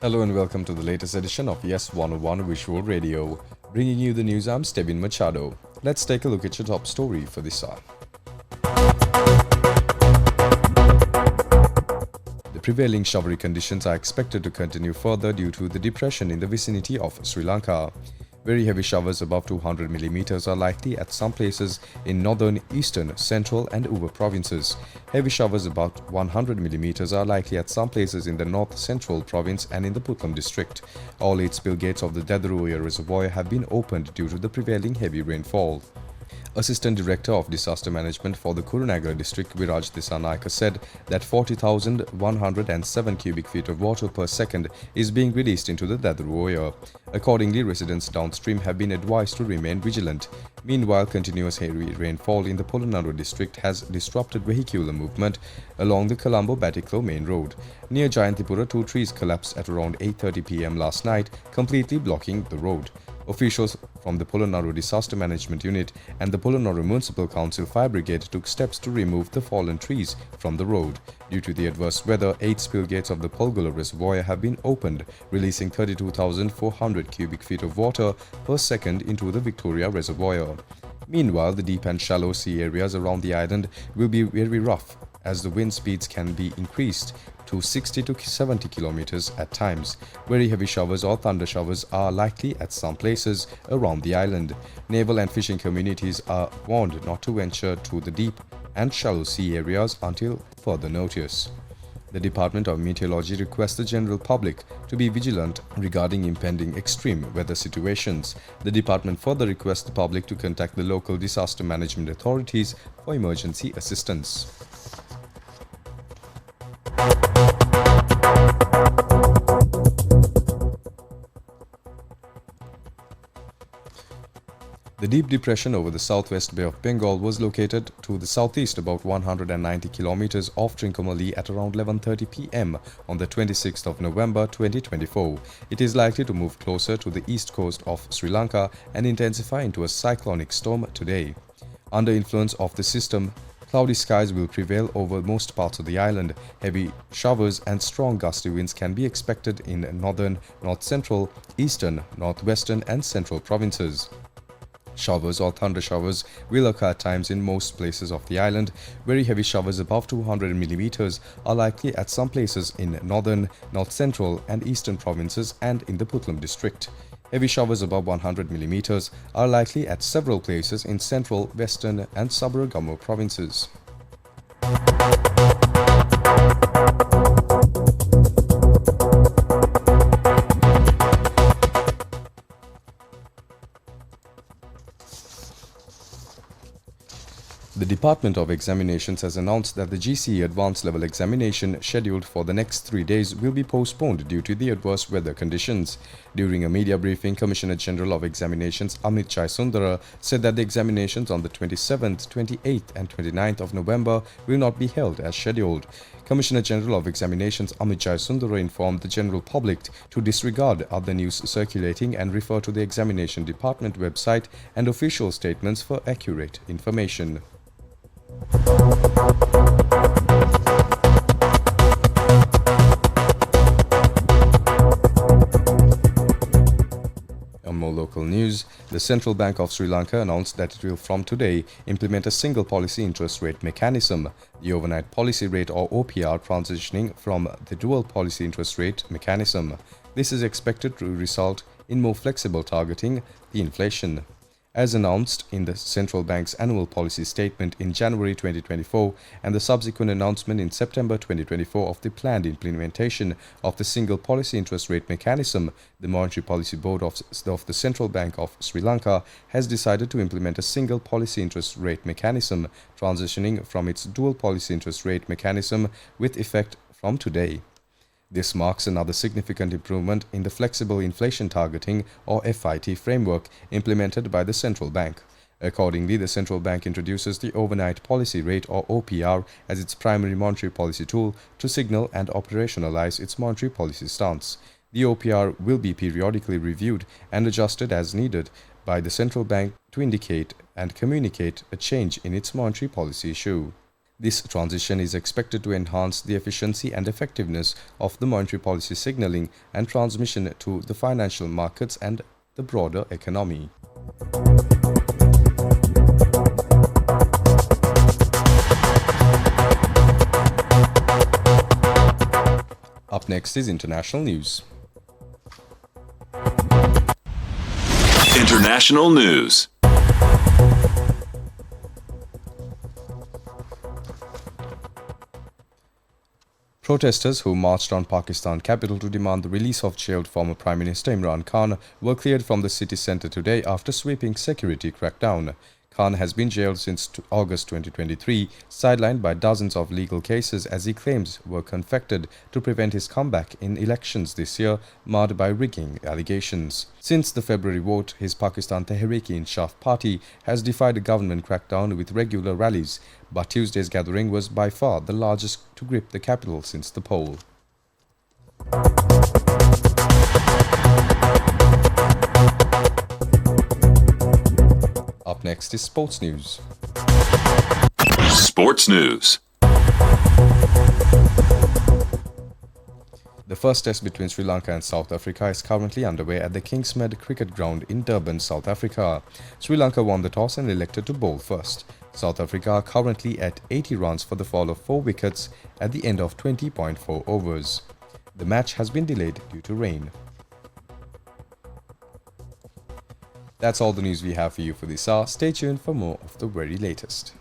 Hello and welcome to the latest edition of Yes 101 Visual Radio. Bringing you the news, I'm Stevin Machado. Let's take a look at your top story for this hour. The prevailing showery conditions are expected to continue further due to the depression in the vicinity of Sri Lanka. Very heavy showers above 200 millimeters are likely at some places in northern, eastern, central and Uva provinces. Heavy showers about 100 millimeters are likely at some places in the north central province and in the Putlam district. All 8 spill gates of the Dedaruya reservoir have been opened due to the prevailing heavy rainfall. Assistant Director of Disaster Management for the Kurunagala district, Viraj Disanaika, said that 40,107 cubic feet of water per second is being released into the Dedaruya. Accordingly, residents downstream have been advised to remain vigilant. Meanwhile, continuous heavy rainfall in the Polonnaru district has disrupted vehicular movement along the Colombo-Batiklo main road. Near Jayantipura, 2 trees collapsed at around 8:30 p.m. last night, completely blocking the road. Officials from the Polonnaru Disaster Management Unit and the Polonnaru Municipal Council Fire Brigade took steps to remove the fallen trees from the road. Due to the adverse weather, 8 spill gates of the Polgula Reservoir have been opened, releasing 32,400 cubic feet of water per second into the Victoria Reservoir. Meanwhile, the deep and shallow sea areas around the island will be very rough as the wind speeds can be increased to 60 to 70 kilometers at times. Very heavy showers or thunder showers are likely at some places around the island. Naval and fishing communities are warned not to venture to the deep and shallow sea areas until further notice. The Department of Meteorology requests the general public to be vigilant regarding impending extreme weather situations. The department further requests the public to contact the local disaster management authorities for emergency assistance. The deep depression over the southwest Bay of Bengal was located to the southeast about 190 kilometers off Trincomalee at around 11:30 p.m. on the 26th of November 2024. It is likely to move closer to the east coast of Sri Lanka and intensify into a cyclonic storm today. Under influence of the system, cloudy skies will prevail over most parts of the island. Heavy showers and strong gusty winds can be expected in northern, north-central, eastern, northwestern and central provinces. Showers or thunder showers will occur at times in most places of the island. Very heavy showers above 200 millimeters are likely at some places in northern, north-central and eastern provinces and in the Putlam district. Heavy showers above 100 millimeters are likely at several places in central, western and Sabaragamu provinces. The Department of Examinations has announced that the GCE Advanced Level Examination scheduled for the next 3 days will be postponed due to the adverse weather conditions. During a media briefing, Commissioner General of Examinations Amit Sundara said that the examinations on the 27th, 28th and 29th of November will not be held as scheduled. Commissioner General of Examinations Amit Sundara informed the general public to disregard other news circulating and refer to the Examination Department website and official statements for accurate information. On more local news, the Central Bank of Sri Lanka announced that it will from today implement a single policy interest rate mechanism, the overnight policy rate or OPR transitioning from the dual policy interest rate mechanism. This is expected to result in more flexible targeting the inflation. As announced in the Central Bank's annual policy statement in January 2024 and the subsequent announcement in September 2024 of the planned implementation of the single policy interest rate mechanism, the Monetary Policy Board of the Central Bank of Sri Lanka has decided to implement a single policy interest rate mechanism, transitioning from its dual policy interest rate mechanism with effect from today. This marks another significant improvement in the flexible inflation targeting or FIT framework implemented by the central bank. Accordingly, the central bank introduces the overnight policy rate or OPR as its primary monetary policy tool to signal and operationalize its monetary policy stance. The OPR will be periodically reviewed and adjusted as needed by the central bank to indicate and communicate a change in its monetary policy issue. This transition is expected to enhance the efficiency and effectiveness of the monetary policy signaling and transmission to the financial markets and the broader economy. Up next is international news. International news. Protesters who marched on Pakistan capital to demand the release of jailed former Prime Minister Imran Khan were cleared from the city centre today after sweeping security crackdown. Khan has been jailed since August 2023, sidelined by dozens of legal cases as he claims were confected to prevent his comeback in elections this year, marred by rigging allegations. Since the February vote, his Pakistan Tehreek-e-Insaf party has defied a government crackdown with regular rallies, but Tuesday's gathering was by far the largest to grip the capital since the poll. Up next is sports news. Sports news. The first test between Sri Lanka and South Africa is currently underway at the Kingsmead Cricket Ground in Durban, South Africa. Sri Lanka won the toss and elected to bowl first. South Africa are currently at 80 runs for the fall of 4 wickets at the end of 20.4 overs. The match has been delayed due to rain. That's all the news we have for you for this hour. Stay tuned for more of the very latest.